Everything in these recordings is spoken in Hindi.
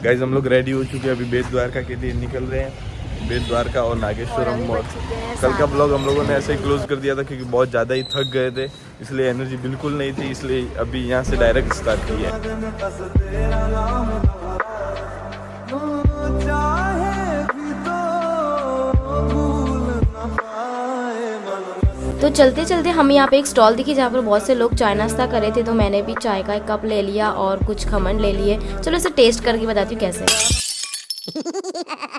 गाइज हम लोग रेडी हो चुके हैं, अभी बेट द्वारका के लिए निकल रहे हैं। बेट द्वारका और नागेश्वरम मॉल। कल का ब्लॉग हम लोगों ने ऐसे ही क्लोज कर दिया था क्योंकि बहुत ज़्यादा ही थक गए थे, इसलिए एनर्जी बिल्कुल नहीं थी, इसलिए अभी यहाँ से डायरेक्ट स्टार्ट किया है। तो चलते चलते हमें यहाँ पे एक स्टॉल दिखी जहाँ पर बहुत से लोग चाय नाश्ता कर रहे थे, तो मैंने भी चाय का एक कप ले लिया और कुछ खमन ले लिए। चलो इसे टेस्ट करके बताती हूँ कैसे।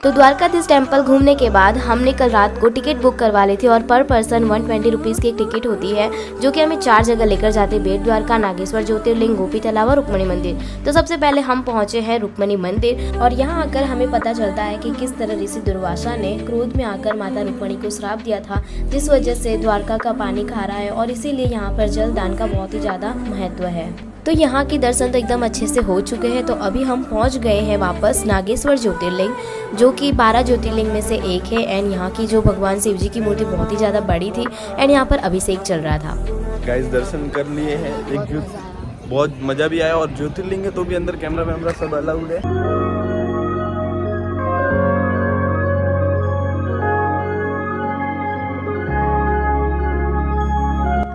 तो द्वारकाधीश टेम्पल घूमने के बाद हमने कल रात को टिकट बुक करवा ली थी और पर पर्सन 120 रुपीज़ की एक टिकट होती है जो कि हमें 4 जगह लेकर जाते हैं, बेट द्वारका, नागेश्वर ज्योतिर्लिंग, गोपी तालाब और रुक्मणी मंदिर। तो सबसे पहले हम पहुंचे हैं रुक्मणी मंदिर और यहाँ आकर हमें पता चलता है कि किस तरह ऋषि दुर्वासा ने क्रोध में आकर माता रुक्मणी को श्राप दिया था, जिस वजह से द्वारका का पानी खा रहा है और इसीलिए यहाँ पर जल दान का बहुत ही ज्यादा महत्व है। तो यहाँ के दर्शन तो एकदम अच्छे से हो चुके हैं। तो अभी हम पहुँच गए हैं वापस नागेश्वर ज्योतिर्लिंग, जो कि 12 ज्योतिर्लिंग में से एक है। एंड यहाँ की जो भगवान शिव जी की मूर्ति बहुत ही ज़्यादा बड़ी थी एंड यहाँ पर अभिषेक चल रहा था। गाइस दर्शन कर लिए हैं, बहुत मज़ा भी आया और ज्योतिर्लिंग है तो भी अंदर कैमरा वैमरा सब अलाउड है।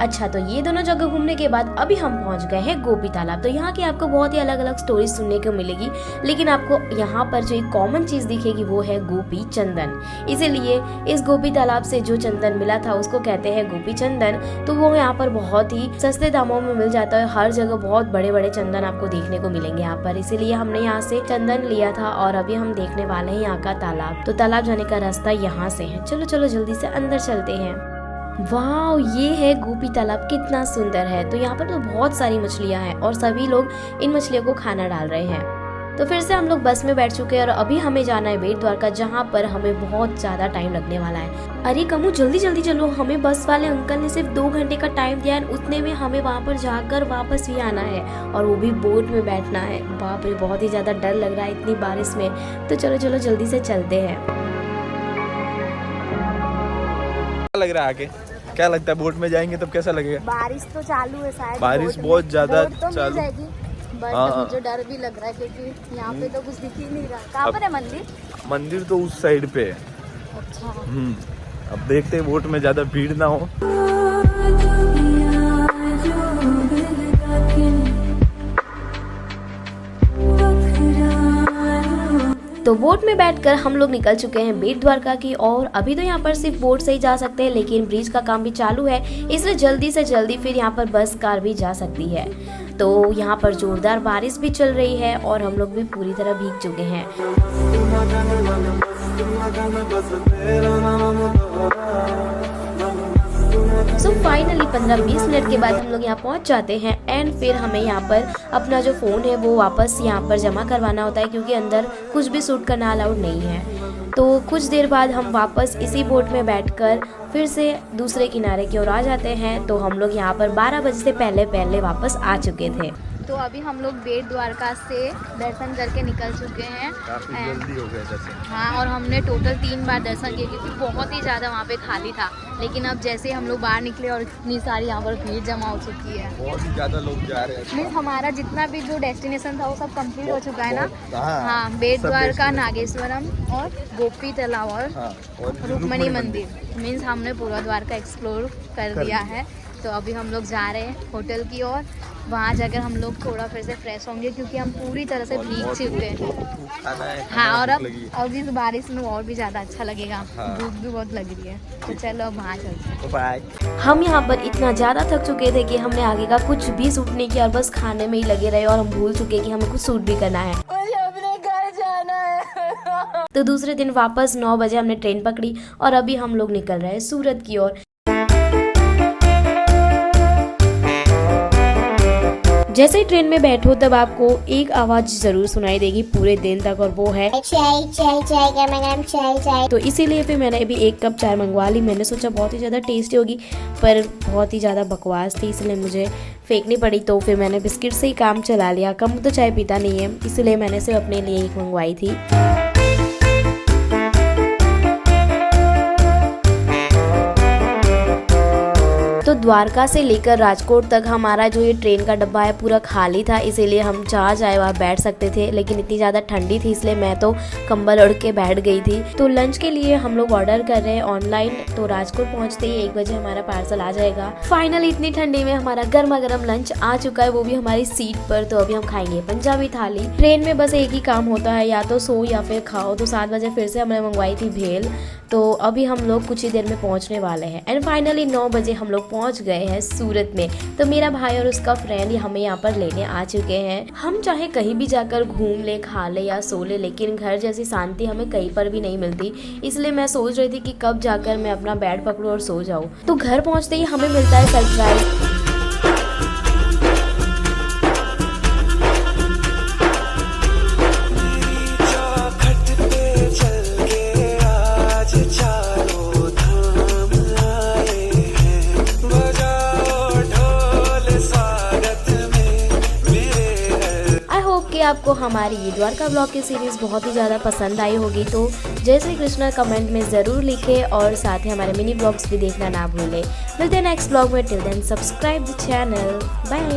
अच्छा, तो ये दोनों जगह घूमने के बाद अभी हम पहुंच गए हैं गोपी तालाब। तो यहाँ की आपको बहुत ही अलग अलग स्टोरी सुनने को मिलेगी, लेकिन आपको यहाँ पर जो एक कॉमन चीज दिखेगी वो है गोपी चंदन। इसीलिए इस गोपी तालाब से जो चंदन मिला था उसको कहते हैं गोपी चंदन। तो वो यहाँ पर बहुत ही सस्ते दामों में मिल जाता है। हर जगह बहुत बड़े बड़े चंदन आपको देखने को मिलेंगे यहाँ पर, इसीलिए हमने यहाँ से चंदन लिया था और अभी हम देखने वाले हैं यहाँ का तालाब। तो तालाब जाने का रास्ता यहाँ से है। चलो चलो जल्दी से अंदर चलते हैं। वाह, ये है गोपी तालाब, कितना सुंदर है। तो यहाँ पर तो बहुत सारी मछलियाँ हैं और सभी लोग इन मछलियों को खाना डाल रहे हैं। तो फिर से हम लोग बस में बैठ चुके हैं और अभी हमें जाना है बेट द्वारका, जहाँ पर हमें बहुत ज्यादा टाइम लगने वाला है। अरे कमू जल्दी जल्दी चलो, हमें बस वाले अंकल ने सिर्फ 2 घंटे का टाइम दिया है, उतने में हमें वहाँ पर जाकर वापस भी आना है और वो भी बोट में बैठना है। बाप रे, बहुत ही ज्यादा डर लग रहा है इतनी बारिश में। तो चलो चलो जल्दी से चलते हैं। लग रहा है आगे, क्या लगता है बोट में जाएंगे तब कैसा लगेगा? बारिश तो चालू है शायद, बारिश बहुत ज्यादा तो चालू, बट मुझे डर भी लग रहा है क्योंकि यहाँ पे तो कुछ दिख ही नहीं रहा। कहाँ पर है मंदिर? मंदिर तो उस साइड पे है। अच्छा। अब देखते हैं बोट में ज्यादा भीड़ ना हो। तो बोट में बैठकर हम लोग निकल चुके हैं बेट द्वारका की और अभी तो यहाँ पर सिर्फ बोट से ही जा सकते हैं, लेकिन ब्रिज का काम भी चालू है, इसलिए जल्दी से जल्दी फिर यहाँ पर बस कार भी जा सकती है। तो यहाँ पर जोरदार बारिश भी चल रही है और हम लोग भी पूरी तरह भीग चुके हैं। सो फाइनली 15-20 मिनट के बाद हम लोग यहाँ पहुँच जाते हैं एंड फिर हमें यहाँ पर अपना जो फ़ोन है वो वापस यहाँ पर जमा करवाना होता है, क्योंकि अंदर कुछ भी शूट करना अलाउड नहीं है। तो कुछ देर बाद हम वापस इसी बोट में बैठकर फिर से दूसरे किनारे की ओर आ जाते हैं। तो हम लोग यहाँ पर 12 बजे से पहले वापस आ चुके थे। तो अभी हम लोग बेट द्वारका से दर्शन करके निकल चुके हैं। काफी जल्दी हो गया दर्शन। हाँ, और हमने टोटल 3 बार दर्शन किए क्योंकि बहुत ही ज़्यादा वहाँ पे खाली था। लेकिन अब जैसे हम लोग बाहर निकले और इतनी सारी यहाँ पर भीड़ जमा हो चुकी है, बहुत ही ज्यादा लोग जा रहे हैं। मीन्स हमारा जितना भी जो डेस्टिनेशन था वो सब कंप्लीट हो चुका है ना। हाँ, हाँ, बेट द्वारका, नागेश्वरम और गोपी तालाब और रुक्मणी मंदिर, मीन्स हमने पूरा द्वारका एक्सप्लोर कर दिया है। तो अभी हम लोग जा रहे हैं होटल की ओर। वहाँ जाकर हम लोग थोड़ा फिर से फ्रेश होंगे क्योंकि हम पूरी तरह से भीग चुके हैं। हाँ, और अब इस बारिश में और भी ज़्यादा अच्छा लगेगा। भूख भी बहुत लग रही है। तो चलो अब वहाँ चलते हैं। हम यहाँ पर इतना ज़्यादा थक चुके थे कि हमने आगे का कुछ भी शूट नहीं किया और बस खाने में ही लगे रहे और हम भूल चुके कि हमें कुछ शूट भी करना है। अपने घर जाना है। तो दूसरे दिन वापस 9 बजे हमने ट्रेन पकड़ी और अभी हम लोग निकल रहे हैं सूरत की ओर। जैसे ही ट्रेन में बैठो तब आपको एक आवाज जरूर सुनाई देगी पूरे दिन तक, और वो है चाय चाय चाय, गरम चाय चाय। तो इसीलिए फिर मैंने भी 1 कप चाय मंगवा ली। मैंने सोचा बहुत ही ज़्यादा टेस्टी होगी, पर बहुत ही ज़्यादा बकवास थी, इसलिए मुझे फेंकनी पड़ी। तो फिर मैंने बिस्किट से ही काम चला लिया। कम तो चाय पीता नहीं है, इसलिए मैंने सिर्फ अपने लिए एक मंगवाई थी। तो द्वारका से लेकर राजकोट तक हमारा जो ये ट्रेन का डब्बा है पूरा खाली था, इसीलिए हम जहाँ चाहे वहाँ बैठ सकते थे। लेकिन इतनी ज़्यादा ठंडी थी इसलिए मैं तो कंबल ओढ़ के बैठ गई थी। तो लंच के लिए हम लोग ऑर्डर कर रहे हैं ऑनलाइन, तो राजकोट पहुँचते ही 1 बजे हमारा पार्सल आ जाएगा। फाइनली इतनी ठंडी में हमारा गर्मा गर्म लंच आ चुका है, वो भी हमारी सीट पर। तो अभी हम खाएंगे पंजाबी थाली। ट्रेन में बस एक ही काम होता है, या तो सो या फिर खाओ। तो 7 बजे फिर से हमने मंगवाई थी भेल। तो अभी हम लोग कुछ ही देर में पहुंचने वाले हैं। एंड फाइनली 9 बजे हम लोग पहुंच गए हैं सूरत में। तो मेरा भाई और उसका फ्रेंड हमें यहाँ पर लेने आ चुके हैं। हम चाहे कहीं भी जाकर घूम ले, खा ले या सो ले, लेकिन घर जैसी शांति हमें कहीं पर भी नहीं मिलती। इसलिए मैं सोच रही थी कि कब जाकर मैं अपना बेड पकड़ूं और सो जाऊं। तो घर पहुंचते ही हमें मिलता है सरप्राइज। कि आपको हमारी ये द्वारका ब्लॉग की सीरीज़ बहुत ही ज़्यादा पसंद आई होगी। तो जय श्री कृष्ण कमेंट में ज़रूर लिखें और साथ ही हमारे मिनी ब्लॉग्स भी देखना ना भूलें। मिलते हैं नेक्स्ट ब्लॉग में। Till then subscribe the channel. Bye.